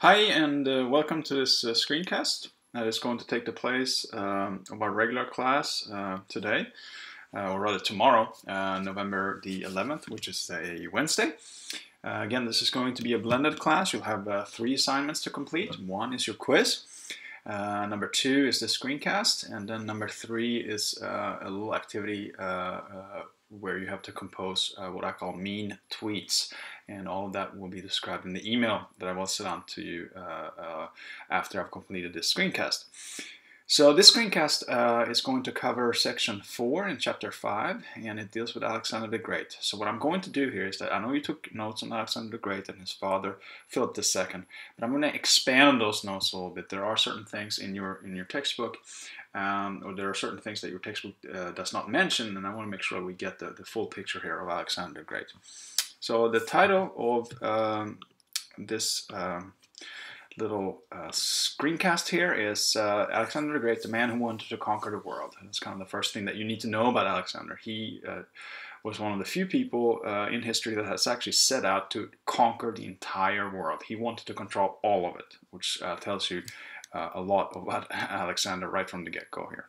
Hi, and welcome to this screencast that is going to take the place of our regular class today, or rather tomorrow, November the 11th, which is a Wednesday. Again, this is going to be a blended class. You'll have 3 assignments to complete. 1 is your quiz, number 2 is the screencast, and then number 3 is a little activity where you have to compose what I call mean tweets, and all of that will be described in the email that I will send out to you after I've completed this screencast. So this screencast is going to cover section 4 in chapter 5, and it deals with Alexander the Great. So what I'm going to do here is that I know you took notes on Alexander the Great and his father, Philip II, but I'm going to expand on those notes a little bit. There are certain things in your textbook, or there are certain things that your textbook does not mention, and I want to make sure we get the full picture here of Alexander the Great. So the title of this little screencast here is Alexander the Great, the man who wanted to conquer the world. And that's kind of the first thing that you need to know about Alexander. He was one of the few people in history that has actually set out to conquer the entire world. He wanted to control all of it, which tells you a lot about Alexander right from the get-go here.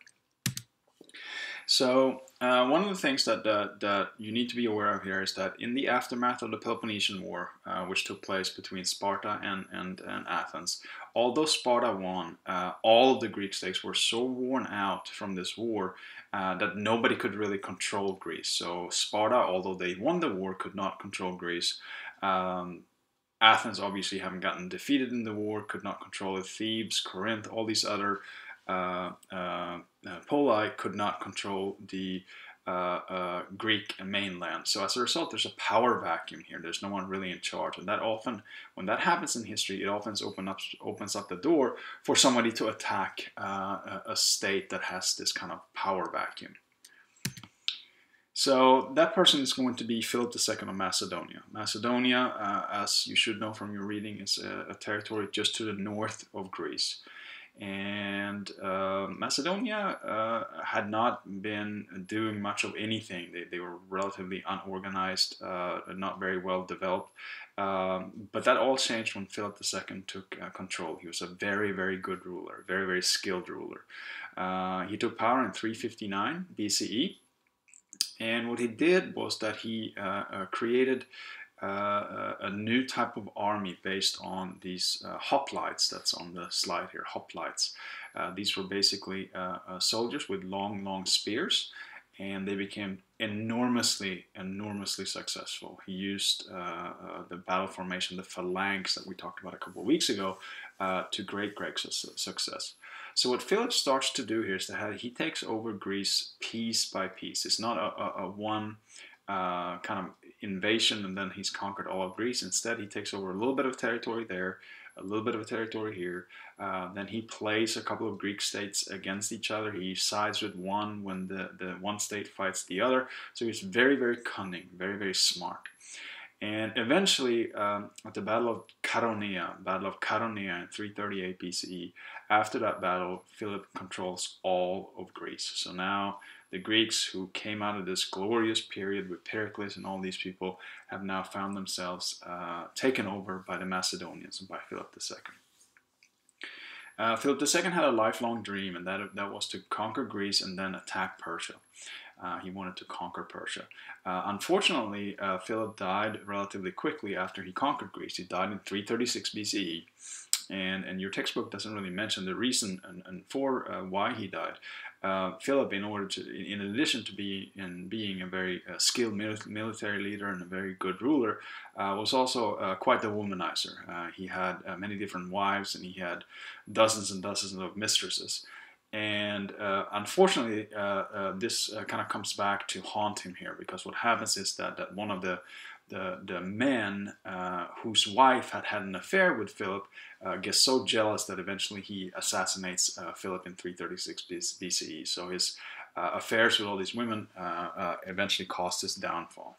So one of the things that you need to be aware of here is that in the aftermath of the Peloponnesian War, which took place between Sparta and Athens, although Sparta won, all of the Greek states were so worn out from this war that nobody could really control Greece. So Sparta, although they won the war, could not control Greece. Athens, obviously having gotten defeated in the war, could not control it. Thebes, Corinth, all these other Poli could not control the Greek mainland. So as a result, there's a power vacuum here. There's no one really in charge, and that often, when that happens in history, it often opens up the door for somebody to attack a state that has this kind of power vacuum. So that person is going to be Philip II of Macedonia. Macedonia, as you should know from your reading, is a territory just to the north of Greece. And Macedonia had not been doing much of anything. They were relatively unorganized, not very well developed. But that all changed when Philip II took control. He was a very, very good ruler, very, very skilled ruler. He took power in 359 BCE. And what he did was that he created a new type of army based on these hoplites that's on the slide here, hoplites. These were basically soldiers with long spears, and they became enormously successful. He used the battle formation, the phalanx that we talked about a couple of weeks ago, to great success. So what Philip starts to do here is that he takes over Greece piece by piece. It's not a one kind of invasion and then he's conquered all of Greece. Instead, he takes over a little bit of territory there, a little bit of territory here. Then he plays a couple of Greek states against each other. He sides with one when the one state fights the other. So he's very, very cunning, very, very smart. And eventually, at the Battle of Chaeronea in 338 BCE, after that battle, Philip controls all of Greece. So now the Greeks who came out of this glorious period with Pericles and all these people have now found themselves taken over by the Macedonians and by Philip II. Philip II had a lifelong dream, and that was to conquer Greece and then attack Persia. He wanted to conquer Persia. Unfortunately, Philip died relatively quickly after he conquered Greece. He died in 336 BCE, and your textbook doesn't really mention the reason and for why he died. Philip, in addition to being a very skilled military leader and a very good ruler, was also quite a womanizer. He had many different wives, and he had dozens and dozens of mistresses. And unfortunately, this kind of comes back to haunt him here, because what happens is that one of the men whose wife had an affair with Philip gets so jealous that eventually he assassinates Philip in 336 BCE. So his affairs with all these women eventually caused his downfall.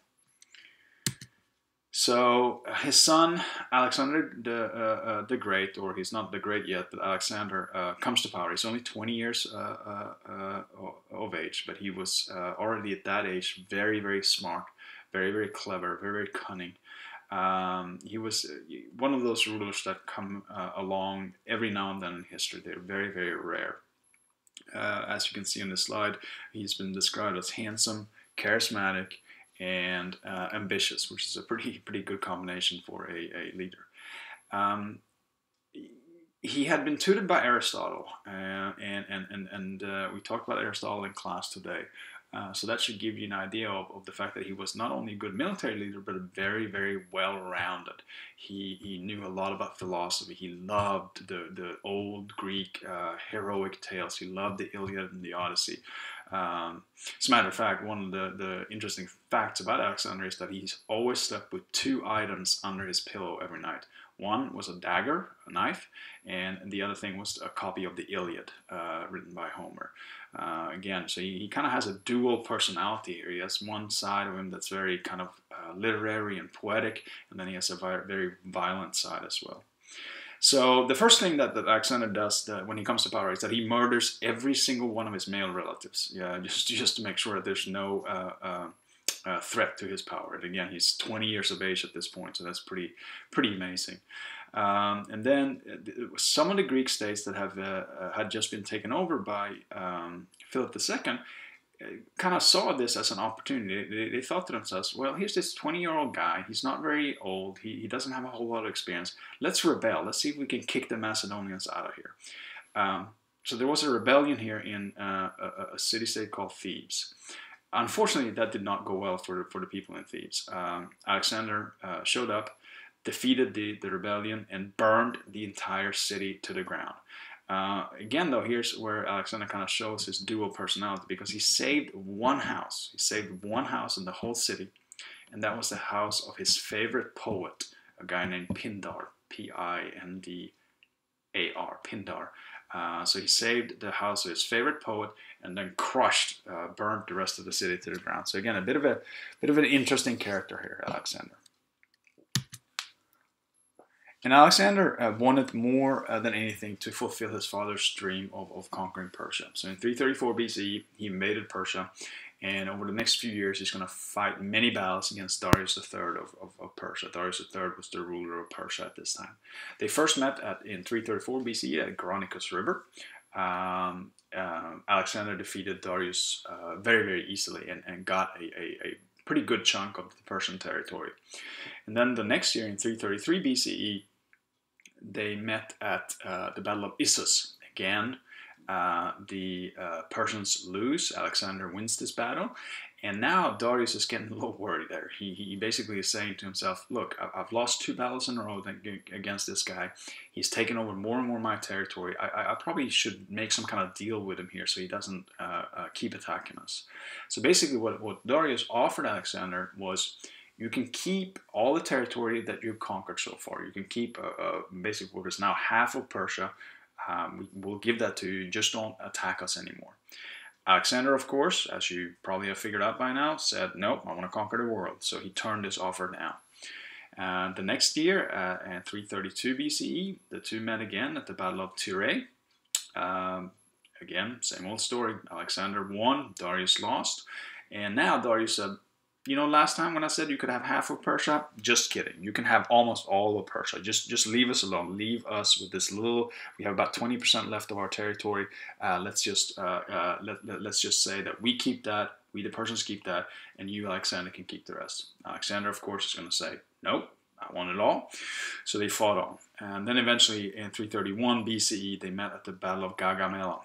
So his son, Alexander the Great, or he's not the Great yet, but Alexander comes to power. He's only 20 years of age, but he was already at that age very, very smart, very, very clever, very, very cunning. He was one of those rulers that come along every now and then in history. They're very, very rare. As you can see on this slide, he's been described as handsome, charismatic, and ambitious, which is a pretty good combination for a leader. He had been tutored by Aristotle, and we talked about Aristotle in class today. So that should give you an idea of the fact that he was not only a good military leader, but a very, very well-rounded. He knew a lot about philosophy. He loved the old Greek heroic tales. He loved the Iliad and the Odyssey. As a matter of fact, one of the interesting facts about Alexander is that he's always slept with 2 items under his pillow every night. One was a dagger, a knife, and the other thing was a copy of the Iliad, written by Homer. Again, so he kind of has a dual personality here. He has one side of him that's very kind of literary and poetic, and then he has a very violent side as well. So the first thing that Alexander does when he comes to power is that he murders every single one of his male relatives, just to make sure that there's no threat to his power. And again, he's 20 years of age at this point, so that's pretty amazing. And then some of the Greek states that have had just been taken over by Philip II kind of saw this as an opportunity. They thought to themselves, well, here's this 20-year-old guy. He's not very old. He doesn't have a whole lot of experience. Let's rebel. Let's see if we can kick the Macedonians out of here. So there was a rebellion here in a city-state called Thebes. Unfortunately, that did not go well for the people in Thebes. Alexander showed up, defeated the rebellion, and burned the entire city to the ground. Again, though, here's where Alexander kind of shows his dual personality, because he saved one house. He saved one house in the whole city, and that was the house of his favorite poet, a guy named Pindar, P-I-N-D-A-R, Pindar. So he saved the house of his favorite poet, and then burnt the rest of the city to the ground. So again, a bit of an interesting character here, Alexander. And Alexander wanted more than anything to fulfill his father's dream of conquering Persia. So in 334 BCE, he invaded Persia, and over the next few years, he's going to fight many battles against Darius III of Persia. Darius III was the ruler of Persia at this time. They first met in 334 BCE at Granicus River. Alexander defeated Darius very, very easily and got a pretty good chunk of the Persian territory. And then the next year, in 333 BCE, they met at the Battle of Issus. Again, the Persians lose. Alexander wins this battle. And now Darius is getting a little worried there. He basically is saying to himself, look, I've lost 2 battles in a row against this guy. He's taken over more and more of my territory. I probably should make some kind of deal with him here so he doesn't keep attacking us. So basically what Darius offered Alexander was, you can keep all the territory that you've conquered so far. You can keep basically what is now half of Persia. We'll give that to you. Just don't attack us anymore. Alexander, of course, as you probably have figured out by now, said, nope, I want to conquer the world. So he turned his offer down. The next year, in 332 BCE, the two met again at the Battle of Tyre. Again, same old story. Alexander won, Darius lost. And now Darius said, you know, last time when I said you could have half of Persia, just kidding. You can have almost all of Persia. Just leave us alone. Leave us with this little. We have about 20% left of our territory. Let's just say that we keep that. We the Persians keep that, and you, Alexander, can keep the rest. Alexander, of course, is going to say, nope, I want it all. So they fought on, and then eventually in 331 BCE they met at the Battle of Gaugamela.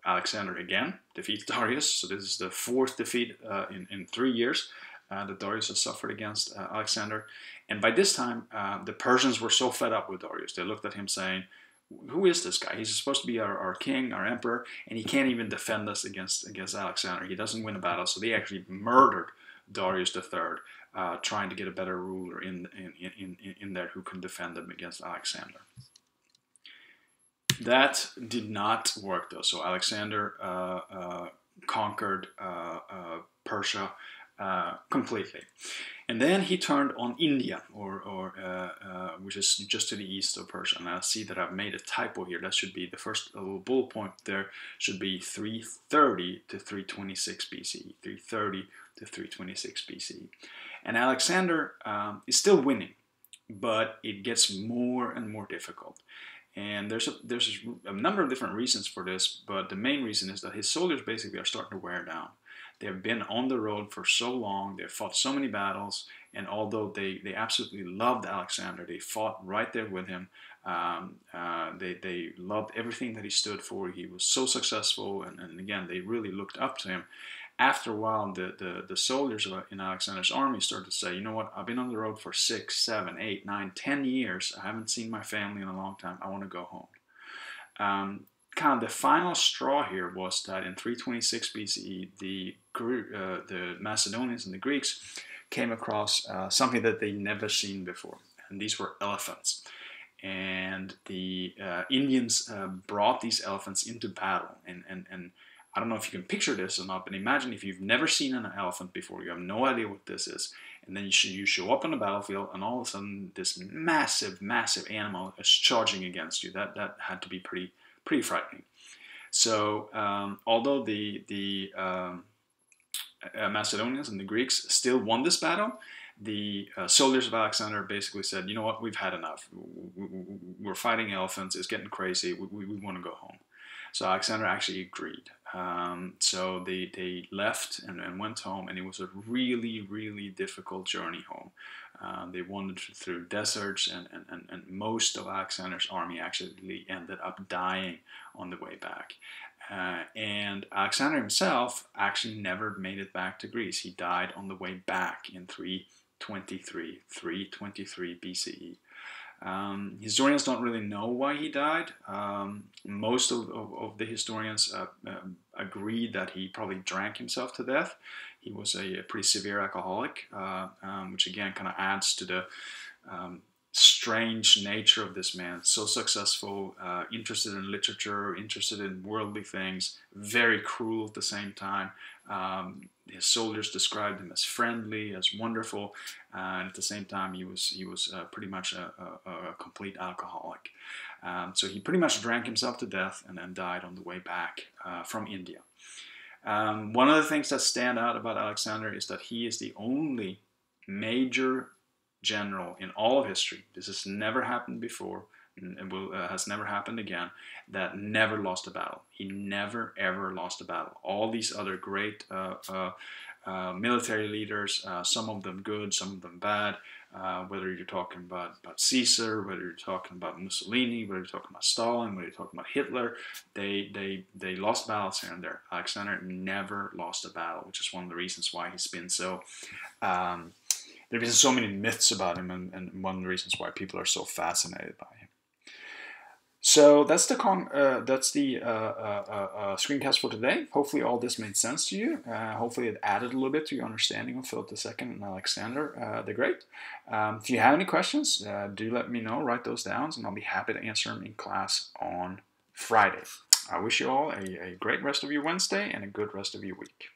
Alexander again defeats Darius, so this is the 4th defeat in 3 years that Darius has suffered against Alexander. And by this time, the Persians were so fed up with Darius, they looked at him saying, who is this guy? He's supposed to be our king, our emperor, and he can't even defend us against Alexander. He doesn't win a battle, so they actually murdered Darius III, trying to get a better ruler in there who can defend them against Alexander. That did not work, though. So Alexander conquered Persia completely. And then he turned on India, or which is just to the east of Persia. And I see that I've made a typo here. That should be the first little bullet point there, should be 330 to 326 BCE. 330 to 326 BCE. And Alexander is still winning, but it gets more and more difficult. And there's a number of different reasons for this, but the main reason is that his soldiers basically are starting to wear down. They've been on the road for so long, they've fought so many battles, and although they absolutely loved Alexander, they fought right there with him. They loved everything that he stood for. He was so successful, and again, they really looked up to him. After a while, the soldiers in Alexander's army started to say, you know what, I've been on the road for 6, 7, 8, 9, 10 years. I haven't seen my family in a long time. I want to go home. Kind of the final straw here was that in 326 BCE, the Macedonians and the Greeks came across something that they'd never seen before, and these were elephants. And the Indians brought these elephants into battle, and I don't know if you can picture this or not, but imagine if you've never seen an elephant before, you have no idea what this is, and then you show up on the battlefield, and all of a sudden this massive, massive animal is charging against you. That had to be pretty frightening. So although the Macedonians and the Greeks still won this battle, the soldiers of Alexander basically said, you know what, we've had enough. We're fighting elephants, it's getting crazy, we want to go home. So Alexander actually agreed. So they left and went home, and it was a really, really difficult journey home. They wandered through deserts, and most of Alexander's army actually ended up dying on the way back. And Alexander himself actually never made it back to Greece. He died on the way back in 323 BCE. Historians don't really know why he died. Most of the historians agree that he probably drank himself to death. He was a pretty severe alcoholic, which again kind of adds to the strange nature of this man. So successful, interested in literature, interested in worldly things, very cruel at the same time. His soldiers described him as friendly, as wonderful, and at the same time he was pretty much a complete alcoholic. So he pretty much drank himself to death and then died on the way back from India. One of the things that stand out about Alexander is that he is the only major general in all of history, this has never happened before, and has never happened again, that never lost a battle. He never ever lost a battle. All these other great military leaders, some of them good, some of them bad, whether you're talking about Caesar, whether you're talking about Mussolini, whether you're talking about Stalin, whether you're talking about Hitler, they lost battles here and there. Alexander never lost a battle, which is one of the reasons why he's been so there have been so many myths about him, and one of the reasons why people are so fascinated by him. So that's the screencast for today. Hopefully all this made sense to you. Hopefully it added a little bit to your understanding of Philip II and Alexander the Great. If you have any questions, do let me know. Write those down, and I'll be happy to answer them in class on Friday. I wish you all a great rest of your Wednesday and a good rest of your week.